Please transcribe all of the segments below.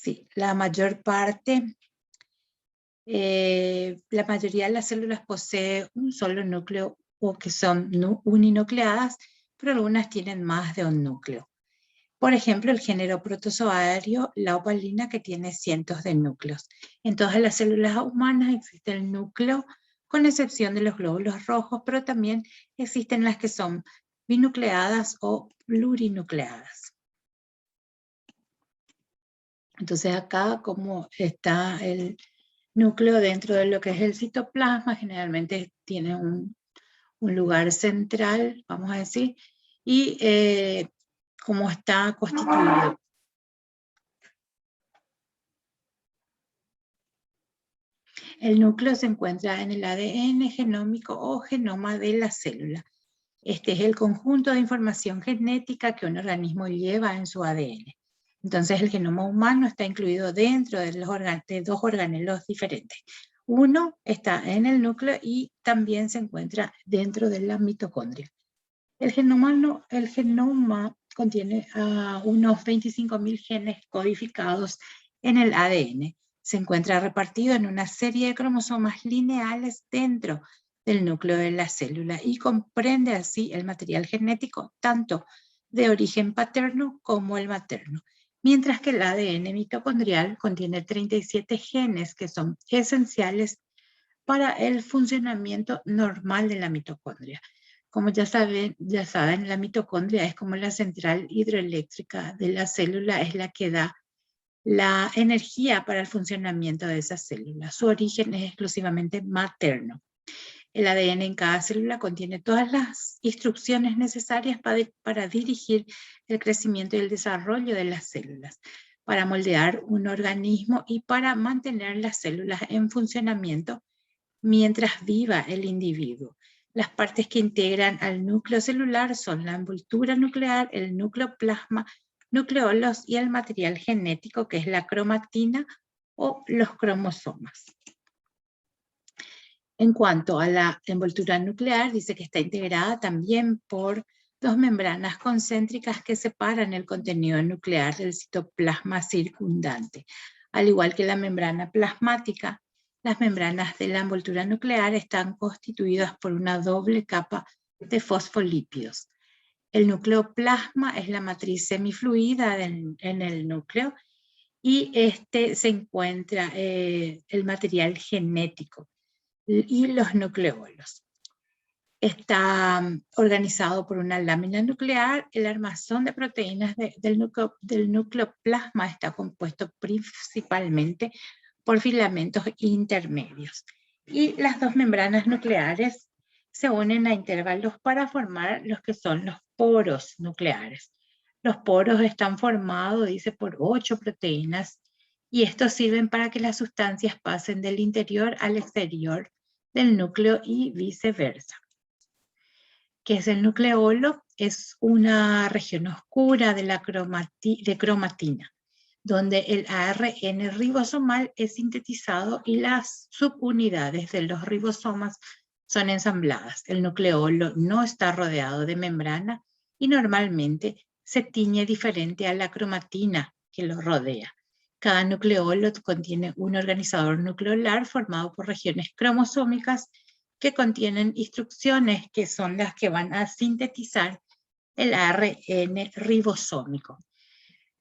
Sí, la mayor parte, la mayoría de las células posee un solo núcleo o que son uninucleadas, pero algunas tienen más de un núcleo. Por ejemplo, el género protozoario, la opalina, que tiene cientos de núcleos. En todas las células humanas existe el núcleo, con excepción de los glóbulos rojos, pero también existen las que son binucleadas o plurinucleadas. Entonces acá, como está el núcleo dentro de lo que es el citoplasma, generalmente tiene un lugar central, vamos a decir, y cómo está constituido. El núcleo se encuentra en el ADN genómico o genoma de la célula. Este es el conjunto de información genética que un organismo lleva en su ADN. Entonces el genoma humano está incluido dentro de dos organelos diferentes. Uno está en el núcleo y también se encuentra dentro de la mitocondria. El genoma contiene unos 25.000 genes codificados en el ADN. Se encuentra repartido en una serie de cromosomas lineales dentro del núcleo de la célula y comprende así el material genético tanto de origen paterno como el materno. Mientras que el ADN mitocondrial contiene 37 genes que son esenciales para el funcionamiento normal de la mitocondria. Como ya saben, la mitocondria es como la central hidroeléctrica de la célula, es la que da la energía para el funcionamiento de esa célula. Su origen es exclusivamente materno. El ADN en cada célula contiene todas las instrucciones necesarias para dirigir el crecimiento y el desarrollo de las células, para moldear un organismo y para mantener las células en funcionamiento mientras viva el individuo. Las partes que integran al núcleo celular son la envoltura nuclear, el nucleoplasma, nucleolos y el material genético, que es la cromatina o los cromosomas. En cuanto a la envoltura nuclear, dice que está integrada también por dos membranas concéntricas que separan el contenido nuclear del citoplasma circundante. Al igual que la membrana plasmática, las membranas de la envoltura nuclear están constituidas por una doble capa de fosfolípidos. El nucleoplasma es la matriz semifluida en el núcleo y se encuentra el material genético y los nucleolos. Está organizado por una lámina nuclear. El armazón de proteínas del nucleoplasma está compuesto principalmente por filamentos intermedios. Y las dos membranas nucleares se unen a intervalos para formar los que son los poros nucleares. Los poros están formados, dice, por 8 proteínas y estos sirven para que las sustancias pasen del interior al exterior del núcleo y viceversa. ¿Qué es el nucleolo? Es una región oscura de cromatina, donde el ARN ribosomal es sintetizado y las subunidades de los ribosomas son ensambladas. El nucleolo no está rodeado de membrana y normalmente se tiñe diferente a la cromatina que lo rodea. Cada nucleolo contiene un organizador nucleolar formado por regiones cromosómicas que contienen instrucciones que son las que van a sintetizar el ARN ribosómico.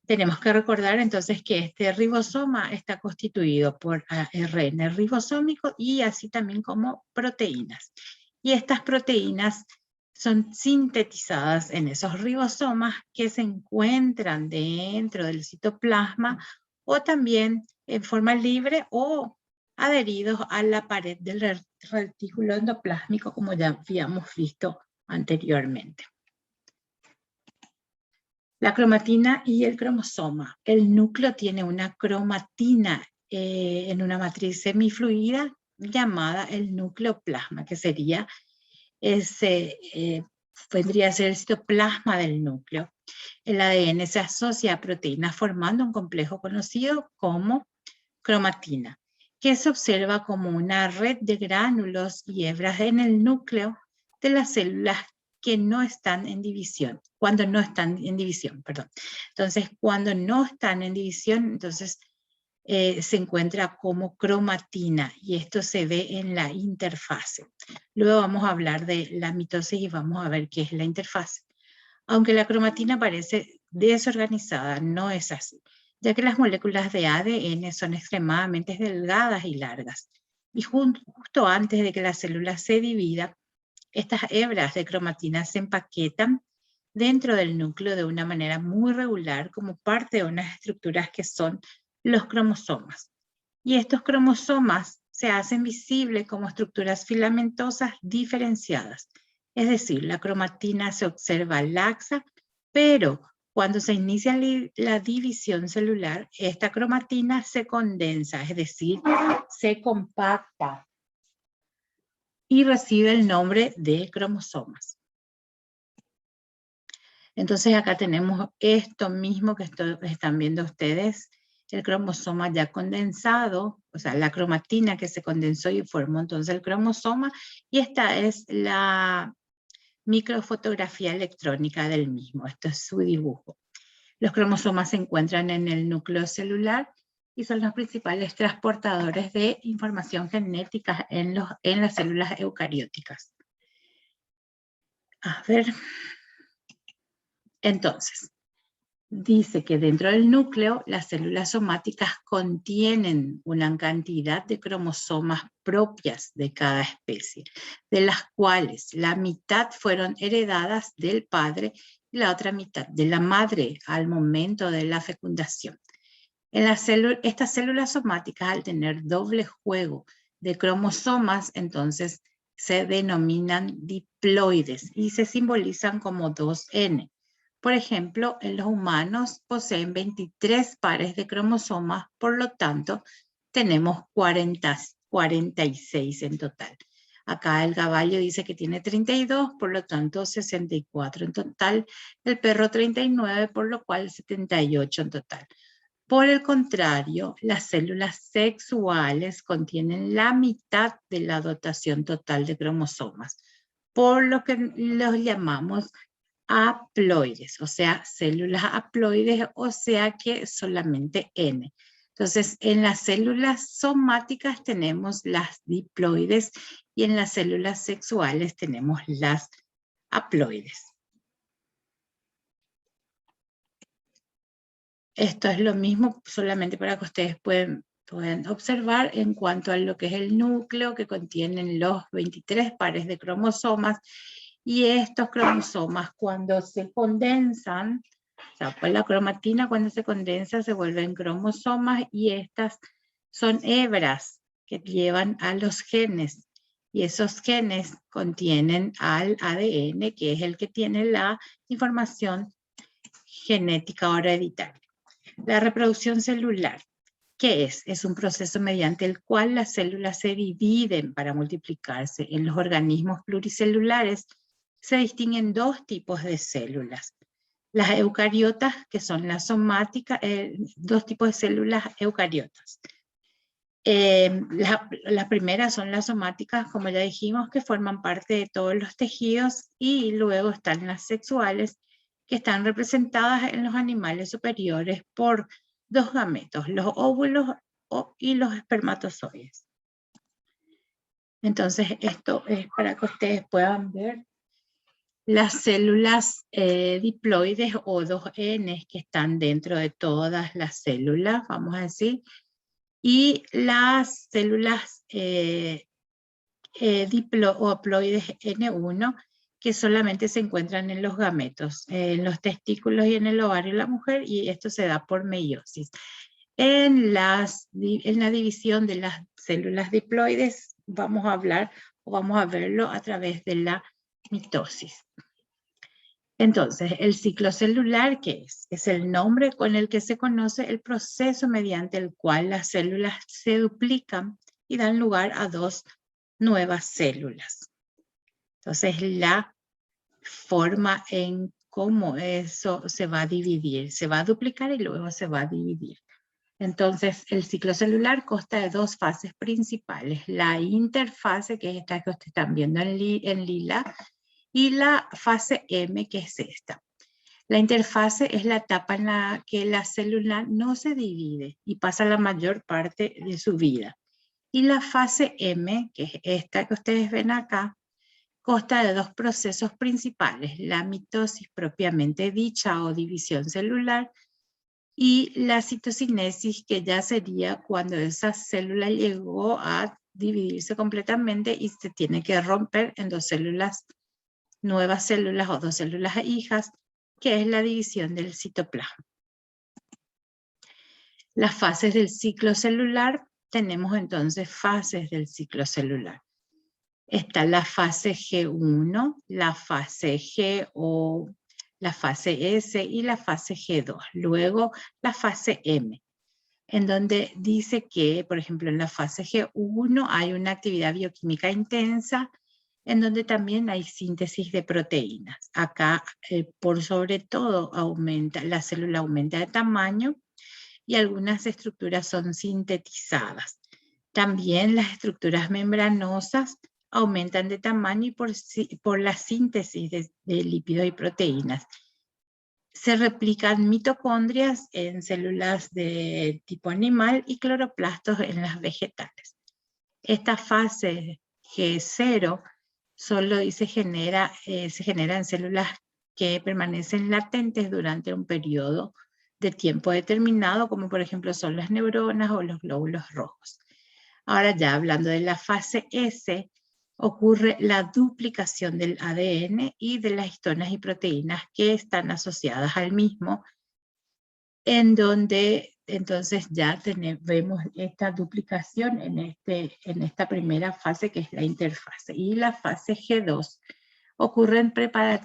Tenemos que recordar entonces que este ribosoma está constituido por ARN ribosómico y así también como proteínas. Y estas proteínas son sintetizadas en esos ribosomas que se encuentran dentro del citoplasma o también en forma libre o adheridos a la pared del retículo endoplásmico, como ya habíamos visto anteriormente. La cromatina y el cromosoma. El núcleo tiene una cromatina en una matriz semifluida llamada el nucleoplasma, que sería vendría a ser el citoplasma del núcleo. El ADN se asocia a proteínas formando un complejo conocido como cromatina, que se observa como una red de gránulos y hebras en el núcleo de las células que no están en división, cuando no están en división, perdón. Entonces, cuando no están en división, entonces se encuentra como cromatina y esto se ve en la interfase. Luego vamos a hablar de la mitosis y vamos a ver qué es la interfase. Aunque la cromatina parece desorganizada, no es así, ya que las moléculas de ADN son extremadamente delgadas y largas. Y justo antes de que la célula se divida, estas hebras de cromatina se empaquetan dentro del núcleo de una manera muy regular como parte de unas estructuras que son los cromosomas. Y estos cromosomas se hacen visibles como estructuras filamentosas diferenciadas. Es decir, la cromatina se observa laxa, pero cuando se inicia la división celular, esta cromatina se condensa, es decir, se compacta y recibe el nombre de cromosomas. Entonces acá tenemos esto mismo que están viendo ustedes, el cromosoma ya condensado, o sea, la cromatina que se condensó y formó entonces el cromosoma, y esta es la microfotografía electrónica del mismo, esto es su dibujo. Los cromosomas se encuentran en el núcleo celular y son los principales transportadores de información genética en las células eucarióticas. A ver, entonces, dice que dentro del núcleo las células somáticas contienen una cantidad de cromosomas propias de cada especie, de las cuales la mitad fueron heredadas del padre y la otra mitad de la madre al momento de la fecundación. Estas células somáticas, al tener doble juego de cromosomas, entonces se denominan diploides y se simbolizan como 2N. Por ejemplo, en los humanos poseen 23 pares de cromosomas, por lo tanto, tenemos 46 en total. Acá el caballo dice que tiene 32, por lo tanto 64 en total. El perro 39, por lo cual 78 en total. Por el contrario, las células sexuales contienen la mitad de la dotación total de cromosomas, por lo que los llamamos haploides, o sea, células haploides, o sea que solamente N. Entonces, en las células somáticas tenemos las diploides y en las células sexuales tenemos las haploides. Esto es lo mismo, solamente para que ustedes puedan observar en cuanto a lo que es el núcleo que contienen los 23 pares de cromosomas, y estos cromosomas cuando se condensan, o sea, pues la cromatina cuando se condensa se vuelven cromosomas, y estas son hebras que llevan a los genes, y esos genes contienen al ADN, que es el que tiene la información genética o hereditaria. La reproducción celular, ¿qué es? Es un proceso mediante el cual las células se dividen para multiplicarse. En los organismos pluricelulares se distinguen dos tipos de células. Las eucariotas, que son las somáticas, dos tipos de células eucariotas. Las primeras son las somáticas, como ya dijimos, que forman parte de todos los tejidos, y luego están las sexuales, que están representadas en los animales superiores por dos gametos, los óvulos y los espermatozoides. Entonces, esto es para que ustedes puedan ver las células diploides o 2N que están dentro de todas las células, vamos a decir, y las células diploides N1, que solamente se encuentran en los gametos, en los testículos y en el ovario de la mujer, y esto se da por meiosis. En la división de las células diploides vamos a hablar o vamos a verlo a través de la mitosis. Entonces, el ciclo celular, ¿qué es? Es el nombre con el que se conoce el proceso mediante el cual las células se duplican y dan lugar a dos nuevas células. Entonces, la forma en cómo eso se va a dividir, se va a duplicar y luego se va a dividir. Entonces, el ciclo celular consta de dos fases principales: la interfase, que es esta que ustedes están viendo en lila, y la fase M, que es esta. La interfase es la etapa en la que la célula no se divide y pasa la mayor parte de su vida. Y la fase M, que es esta que ustedes ven acá, consta de dos procesos principales, la mitosis propiamente dicha o división celular y la citocinesis, que ya sería cuando esa célula llegó a dividirse completamente y se tiene que romper en dos células, nuevas células o dos células hijas, que es la división del citoplasma. Las fases del ciclo celular, tenemos entonces fases del ciclo celular. Está la fase G1, la fase G o la fase S y la fase G2. Luego la fase M, en donde dice que, por ejemplo, en la fase G1 hay una actividad bioquímica intensa, en donde también hay síntesis de proteínas. Acá, por sobre todo, la célula aumenta de tamaño y algunas estructuras son sintetizadas. También las estructuras membranosas aumentan de tamaño y por la síntesis de lípidos y proteínas. Se replican mitocondrias en células de tipo animal y cloroplastos en las vegetales. Esta fase G0 solo se genera en células que permanecen latentes durante un periodo de tiempo determinado, como por ejemplo son las neuronas o los glóbulos rojos. Ahora ya hablando de la fase S, ocurre la duplicación del ADN y de las histonas y proteínas que están asociadas al mismo, en donde entonces ya vemos esta duplicación en esta primera fase, que es la interfase. Y la fase G2 ocurren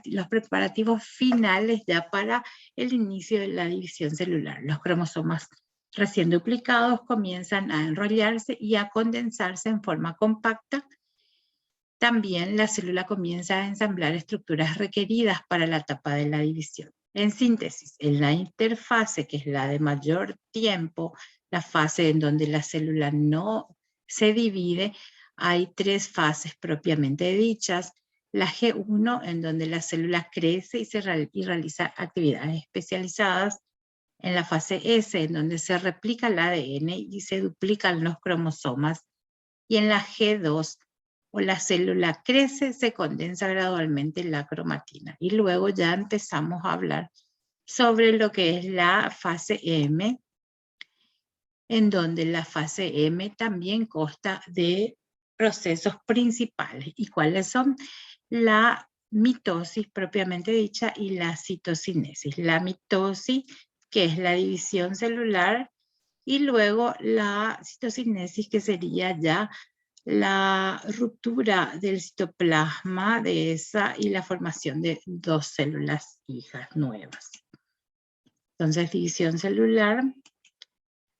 los preparativos finales ya para el inicio de la división celular. Los cromosomas recién duplicados comienzan a enrollarse y a condensarse en forma compacta. También la célula comienza a ensamblar estructuras requeridas para la etapa de la división. En síntesis, en la interfase, que es la de mayor tiempo, la fase en donde la célula no se divide, hay tres fases propiamente dichas. La G1, en donde la célula crece y realiza actividades especializadas. En la fase S, en donde se replica el ADN y se duplican los cromosomas. Y en la G2, o la célula crece, se condensa gradualmente la cromatina. Y luego ya empezamos a hablar sobre lo que es la fase M, en donde la fase M también consta de procesos principales. ¿Y cuáles son? La mitosis propiamente dicha y la citocinesis. La mitosis, que es la división celular, y luego la citocinesis, que sería ya la ruptura del citoplasma de esa y la formación de dos células hijas nuevas. Entonces, división celular,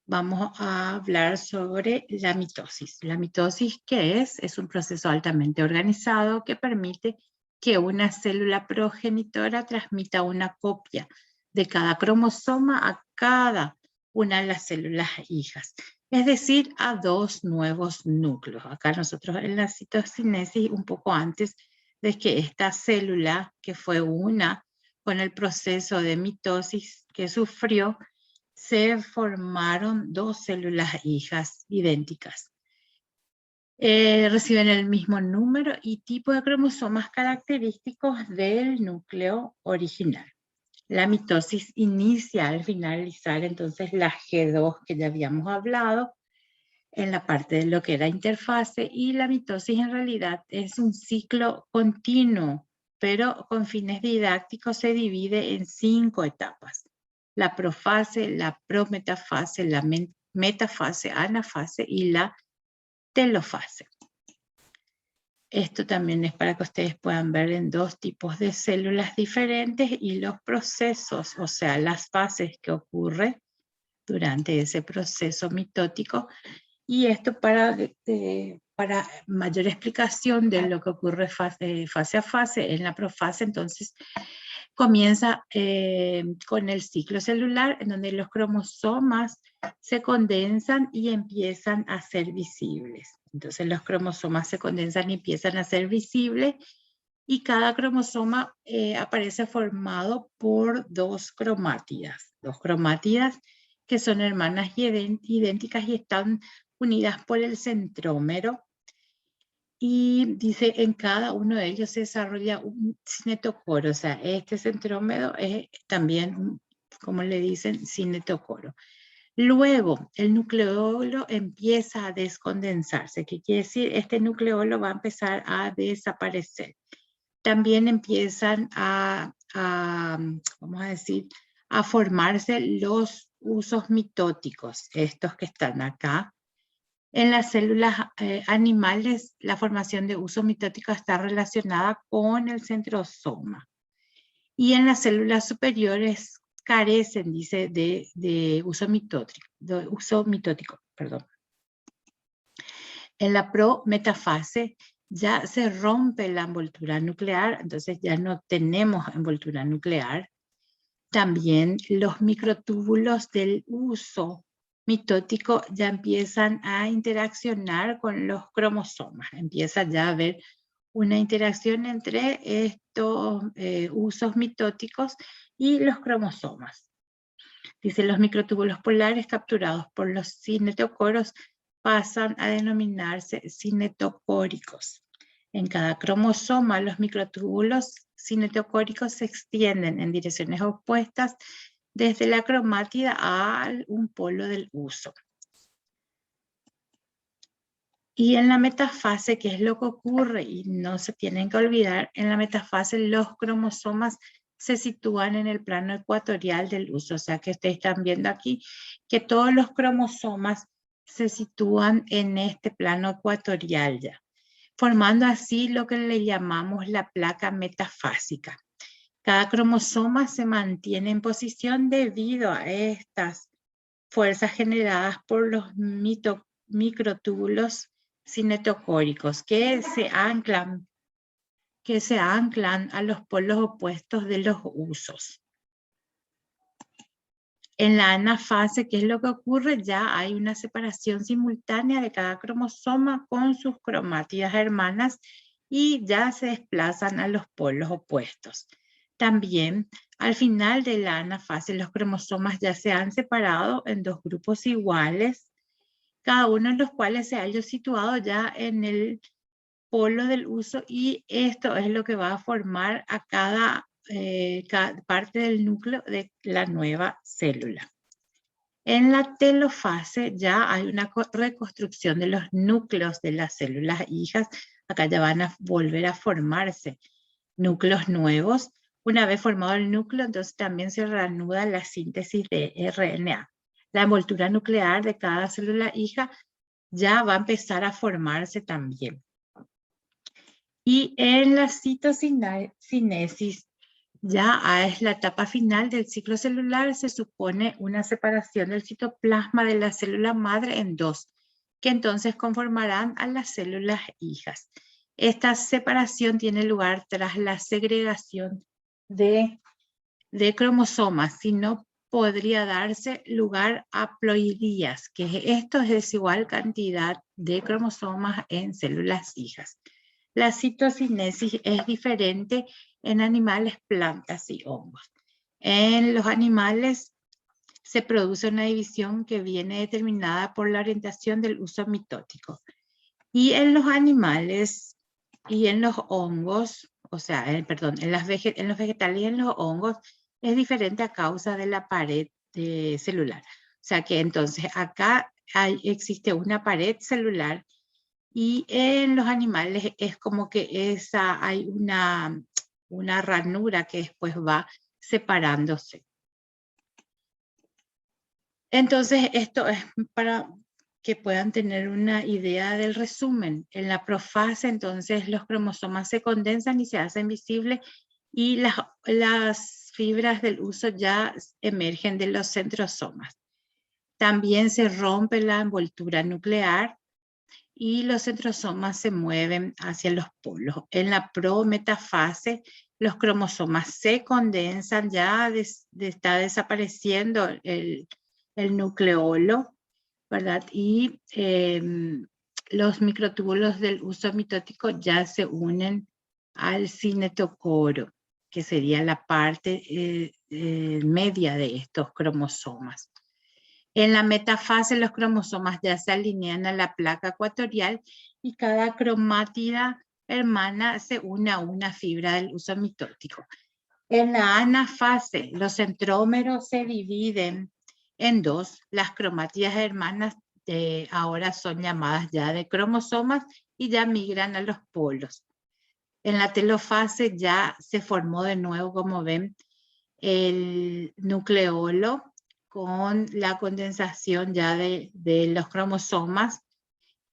vamos a hablar sobre la mitosis. La mitosis, ¿qué es? Es un proceso altamente organizado que permite que una célula progenitora transmita una copia de cada cromosoma a cada una de las células hijas, es decir, a dos nuevos núcleos. Acá nosotros en la citocinesis, un poco antes de que esta célula, que fue una con el proceso de mitosis que sufrió, se formaron dos células hijas idénticas. Reciben el mismo número y tipo de cromosomas característicos del núcleo original. La mitosis inicia al finalizar entonces la G2 que ya habíamos hablado en la parte de lo que era interfase, y la mitosis en realidad es un ciclo continuo, pero con fines didácticos se divide en 5 etapas. La profase, la prometafase, la metafase, anafase y la telofase. Esto también es para que ustedes puedan ver en dos tipos de células diferentes y los procesos, o sea, las fases que ocurren durante ese proceso mitótico. Y esto para mayor explicación de lo que ocurre fase a fase. En la profase, entonces, comienza con el ciclo celular, en donde los cromosomas se condensan y empiezan a ser visibles. Entonces los cromosomas se condensan y empiezan a ser visibles, y cada cromosoma aparece formado por dos cromátidas que son hermanas idénticas y están unidas por el centrómero. Y dice, en cada uno de ellos se desarrolla un cinetocoro, o sea, este centrómero es también, como le dicen, cinetocoro. Luego, el nucleolo empieza a descondensarse. ¿Qué quiere decir? Este nucleolo va a empezar a desaparecer. También empiezan vamos a decir, a formarse los usos mitóticos, estos que están acá. En las células animales, la formación de uso mitótico está relacionada con el centrosoma. Y en las células superiores carecen, dice, de uso mitótico. En la prometafase ya se rompe la envoltura nuclear, entonces ya no tenemos envoltura nuclear. También los microtúbulos del uso mitótico ya empiezan a interaccionar con los cromosomas. Empieza ya a haber una interacción entre estos usos mitóticos y los cromosomas. Dice, los microtúbulos polares capturados por los cinetocoros pasan a denominarse cinetocóricos. En cada cromosoma, los microtúbulos cinetocóricos se extienden en direcciones opuestas desde la cromátida a un polo del uso. Y en la metafase, ¿qué es lo que ocurre? Y no se tienen que olvidar, en la metafase los cromosomas se sitúan en el plano ecuatorial del uso. O sea que ustedes están viendo aquí que todos los cromosomas se sitúan en este plano ecuatorial ya, formando así lo que le llamamos la placa metafásica. Cada cromosoma se mantiene en posición debido a estas fuerzas generadas por los microtúbulos cinetocóricos que se anclan a los polos opuestos de los usos. En la anafase, ¿qué es lo que ocurre? Ya hay una separación simultánea de cada cromosoma con sus cromátidas hermanas y ya se desplazan a los polos opuestos. También, al final de la anafase, los cromosomas ya se han separado en dos grupos iguales, cada uno de los cuales se haya situado ya en el polo del uso, y esto es lo que va a formar a cada parte del núcleo de la nueva célula. En la telofase ya hay una reconstrucción de los núcleos de las células hijas. Acá ya van a volver a formarse núcleos nuevos. Una vez formado el núcleo, entonces también se reanuda la síntesis de RNA. La envoltura nuclear de cada célula hija ya va a empezar a formarse también. Y en la citocinesis, ya es la etapa final del ciclo celular, se supone una separación del citoplasma de la célula madre en dos, que entonces conformarán a las células hijas. Esta separación tiene lugar tras la segregación de cromosomas, si no podría darse lugar a ploidías, que esto es desigual cantidad de cromosomas en células hijas. La citocinesis es diferente en animales, plantas y hongos. En los animales se produce una división que viene determinada por la orientación del uso mitótico. Y en los animales y en los hongos, o sea, en los vegetales y en los hongos, es diferente a causa de la pared celular. O sea que entonces acá existe una pared celular, y en los animales es como que hay una ranura que después va separándose. Entonces esto es para que puedan tener una idea del resumen. En la profase, entonces, los cromosomas se condensan y se hacen visibles, y las fibras del uso ya emergen de los centrosomas. También se rompe la envoltura nuclear y los centrosomas se mueven hacia los polos. En la prometafase, los cromosomas se condensan, ya está desapareciendo el nucleolo, ¿verdad? Y los microtúbulos del uso mitótico ya se unen al cinetocoro, que sería la parte media de estos cromosomas. En la metafase los cromosomas ya se alinean a la placa ecuatorial y cada cromátida hermana se une a una fibra del uso mitótico. En la anafase los centrómeros se dividen en dos. Las cromátidas hermanas ahora son llamadas ya de cromosomas y ya migran a los polos. En la telofase ya se formó de nuevo, como ven, el nucleolo con la condensación ya de los cromosomas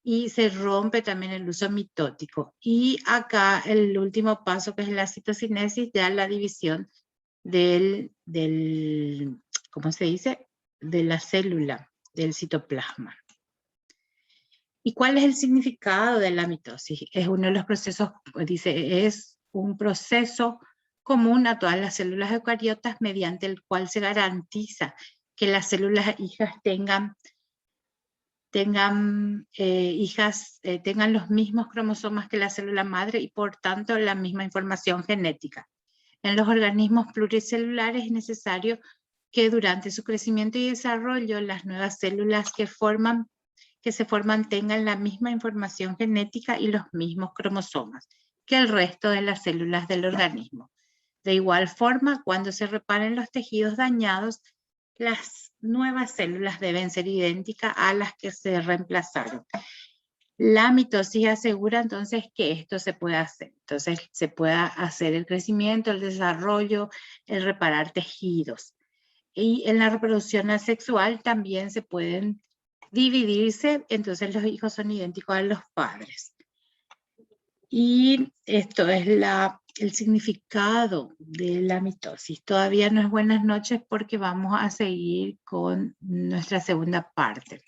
y se rompe también el uso mitótico. Y acá el último paso, que es la citocinesis, ya la división ¿cómo se dice? De la célula, del citoplasma. ¿Y cuál es el significado de la mitosis? Es uno de los procesos, dice, es un proceso común a todas las células eucariotas mediante el cual se garantiza que las células hijas tengan los mismos cromosomas que la célula madre y por tanto la misma información genética. En los organismos pluricelulares es necesario que durante su crecimiento y desarrollo las nuevas células que se forman tengan la misma información genética y los mismos cromosomas que el resto de las células del organismo. De igual forma, cuando se reparen los tejidos dañados, las nuevas células deben ser idénticas a las que se reemplazaron. La mitosis asegura entonces que esto se puede hacer. Entonces se pueda hacer el crecimiento, el desarrollo, el reparar tejidos. Y en la reproducción asexual también se pueden dividirse, entonces los hijos son idénticos a los padres. Y esto es el significado de la mitosis. Todavía no es buenas noches porque vamos a seguir con nuestra segunda parte.